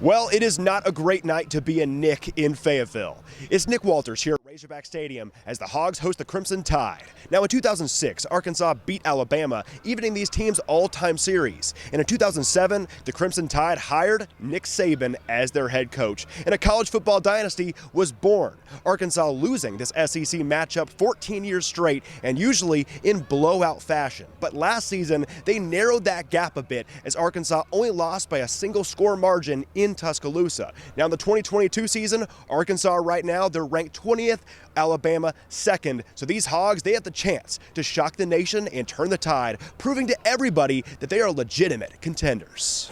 Well, it is not a great night to be a Nick in Fayetteville. It's Nick Walters here at Razorback Stadium as the Hogs host the Crimson Tide. Now, in 2006, Arkansas beat Alabama, evening these teams' all-time series. And in 2007, the Crimson Tide hired Nick Saban as their head coach, and a college football dynasty was born. Arkansas losing this SEC matchup 14 years straight, and usually in blowout fashion. But last season, they narrowed that gap a bit as Arkansas only lost by a single score margin in Tuscaloosa. Now in the 2022 season, Arkansas right now, they're ranked 20th, Alabama 2nd. So these Hogs, they have the chance to shock the nation and turn the tide, proving to everybody that they are legitimate contenders.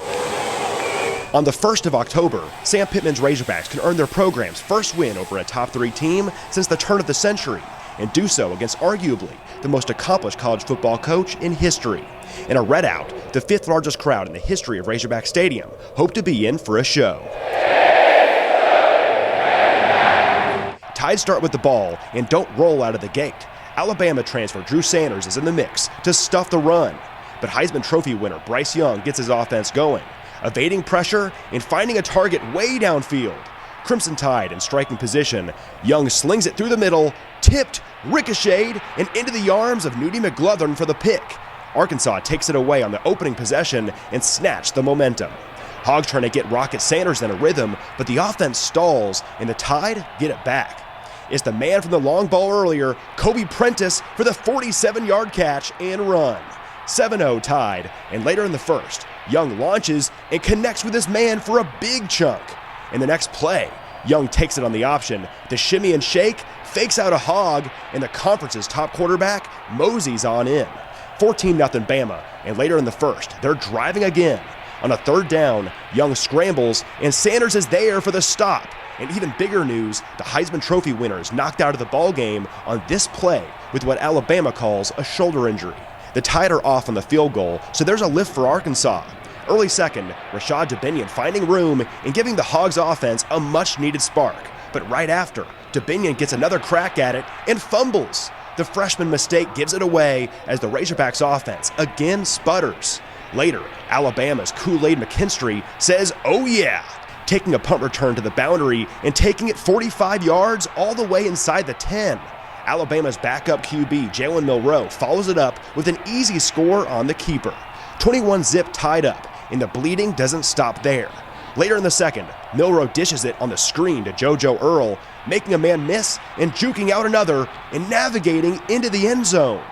On the 1st of October, Sam Pittman's Razorbacks can earn their program's first win over a top 3 team since the turn of the century, and do so against arguably the most accomplished college football coach in history. In a readout, the 5th largest crowd in the history of Razorback Stadium hope to be in for a show. Tide start with the ball and don't roll out of the gate. Alabama transfer Drew Sanders is in the mix to stuff the run, but Heisman Trophy winner Bryce Young gets his offense going, evading pressure and finding a target way downfield. Crimson Tide in striking position. Young slings it through the middle, tipped, ricocheted, and into the arms of Nudie McGlothern for the pick. Arkansas takes it away on the opening possession and snatch the momentum. Hogs trying to get Rocket Sanders in a rhythm, but the offense stalls and the Tide get it back. It's the man from the long ball earlier, Kobe Prentice, for the 47-yard catch and run. 7-0 Tide, and later in the first, Young launches and connects with his man for a big chunk. In the next play, Young takes it on the option. The shimmy and shake, fakes out a Hog, and the conference's top quarterback moseys on in. 14-0 Bama, and later in the first, they're driving again. On a 3rd down, Young scrambles, and Sanders is there for the stop. And even bigger news, the Heisman Trophy winner is knocked out of the ballgame on this play with what Alabama calls a shoulder injury. The Tide are off on the field goal, so there's a lift for Arkansas. Early second, Rashad Dubinion finding room and giving the Hogs offense a much-needed spark. But right after, Dubinion gets another crack at it and fumbles. The freshman mistake gives it away as the Razorbacks offense again sputters. Later, Alabama's Kool-Aid McKinstry says, "Oh yeah," taking a punt return to the boundary and taking it 45 yards all the way inside the 10. Alabama's backup QB, Jalen Milroe, follows it up with an easy score on the keeper. 21-zip tied up, and the bleeding doesn't stop there. Later in the second, Milroe dishes it on the screen to JoJo Earl, making a man miss and juking out another and navigating into the end zone.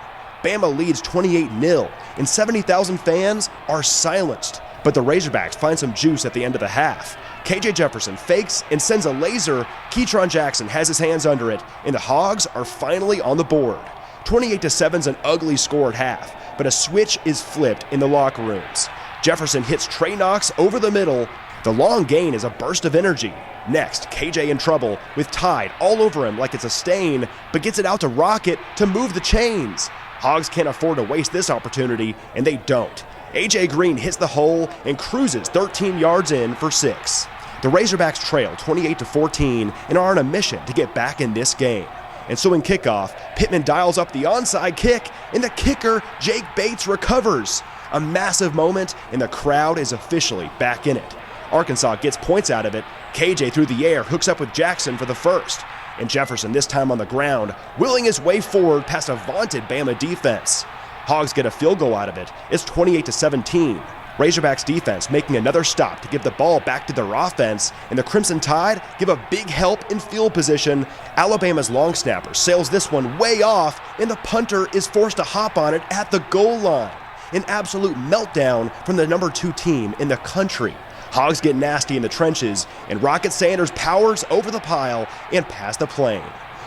Bama leads 28-0, and 70,000 fans are silenced. But the Razorbacks find some juice at the end of the half. KJ Jefferson fakes and sends a laser. Keytron Jackson has his hands under it, and the Hogs are finally on the board. 28-7's an ugly score at half, but a switch is flipped in the locker rooms. Jefferson hits Trey Knox over the middle. The long gain is a burst of energy. Next, KJ in trouble with Tide all over him like it's a stain, but gets it out to Rocket to move the chains. Hogs can't afford to waste this opportunity, and they don't. A.J. Green hits the hole and cruises 13 yards in for 6. The Razorbacks trail 28-14 and are on a mission to get back in this game. And so in kickoff, Pittman dials up the onside kick, and the kicker, Jake Bates, recovers. A massive moment, and the crowd is officially back in it. Arkansas gets points out of it. KJ through the air hooks up with Jackson for the first. And Jefferson, this time on the ground, willing his way forward past a vaunted Bama defense. Hogs get a field goal out of it. It's 28-17. Razorbacks defense making another stop to give the ball back to their offense, and the Crimson Tide give a big help in field position. Alabama's long snapper sails this one way off, and the punter is forced to hop on it at the goal line. An absolute meltdown from the number 2 team in the country. Hogs get nasty in the trenches, and Rocket Sanders powers over the pile and past the plane.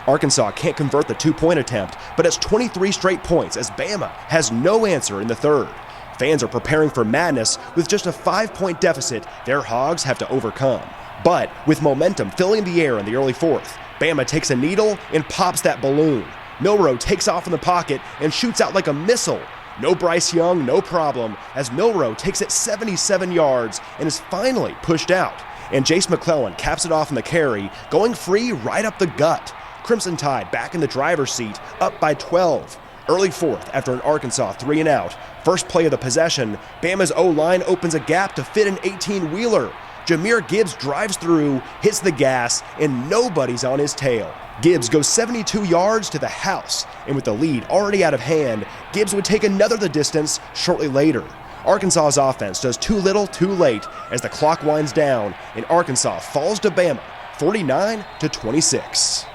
Arkansas can't convert the 2-point attempt, but it's 23 straight points as Bama has no answer in the third. Fans are preparing for madness with just a 5-point deficit their Hogs have to overcome. But with momentum filling the air in the early fourth, Bama takes a needle and pops that balloon. Milroe takes off in the pocket and shoots out like a missile. No Bryce Young, no problem, as Milroe takes it 77 yards and is finally pushed out. And Jace McClellan caps it off in the carry, going free right up the gut. Crimson Tide back in the driver's seat, up by 12. Early fourth after an Arkansas 3-and-out. First play of the possession, Bama's O-line opens a gap to fit an 18-wheeler. Jahmyr Gibbs drives through, hits the gas, and nobody's on his tail. Gibbs goes 72 yards to the house, and with the lead already out of hand, Gibbs would take another the distance shortly later. Arkansas's offense does too little, too late as the clock winds down, and Arkansas falls to Bama 49-26.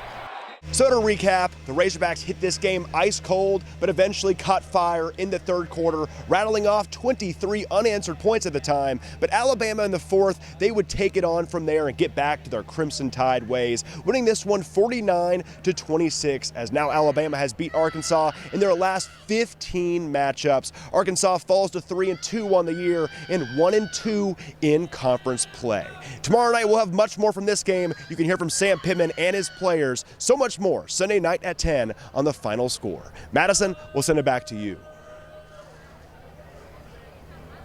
So to recap, the Razorbacks hit this game ice cold, but eventually caught fire in the third quarter, rattling off 23 unanswered points at the time. But Alabama in the fourth, they would take it on from there and get back to their Crimson Tide ways, winning this one 49-26, as now Alabama has beat Arkansas in their last 15 matchups. Arkansas falls to 3-2 on the year and 1-2 in conference play. Tomorrow night we'll have much more from this game. You can hear from Sam Pittman and his players. So much more Sunday night at 10 on The Final Score. Madison, we'll send it back to you.